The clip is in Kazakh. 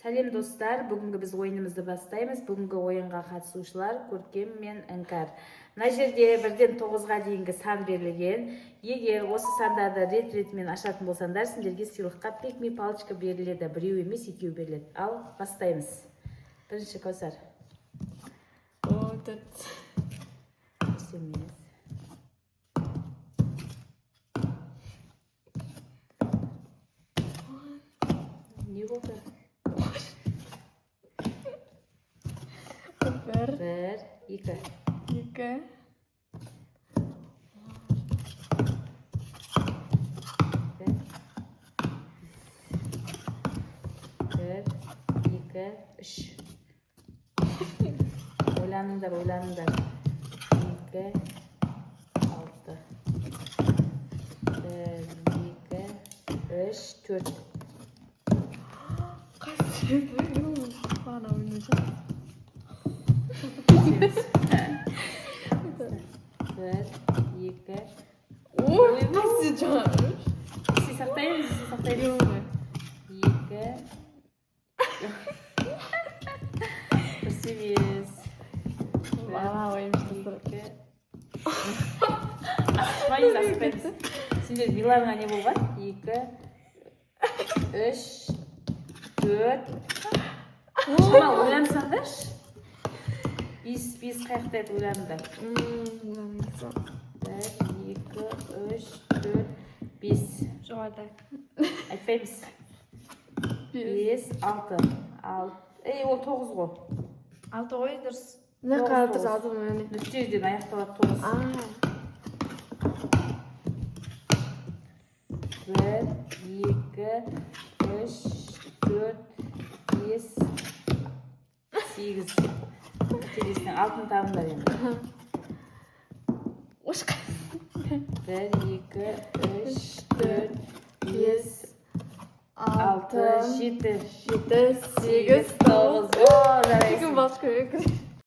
Сәлем достар, бүгінгі біз ойынымызды бастаймыз. Бүгінгі ойынға қатысушылар Көркем мен Іңкәр. Мына жерде 1-ден 9-ға дейінгі сан берілген. Егер осы сандарды рет-ретімен ашатын болсаңдар, сендерге сыйлыққа пикми палочка беріледі. Біреу емес, екеу беріледі. Ал бастаймыз. Бірінші Кәусар. Не болды? Bir, екі. iki, бір, екі, үш. Ойланыңдар. 2, 6. 1, 2, 3, 4. bana oynayacağım. 1, 2. Nasıl çağırır? Siz saktayız. 2. Красивец. Bana oynamıştı. Асықпаймыз. Сендер биларыңа не болған? 2, 3, 4. Шамал ойлансаңдар. 5 қаяқта еді ойланыңдар. 1, 2, 3, 4, 5. Жоғарыда. Айтпаймыз. 5, 6. Ол 9 ғой. 6 ой дұрыс. Ne kadar da aldım yani. Нүктеден аяқталады 9. 1, 2, 3, 4, 5, 8. Келесінің алтын табыңдар енді. 1, 2, 3, 4, 5, 6, 7, 7, 8, 9. Жарайсың. Başka yok.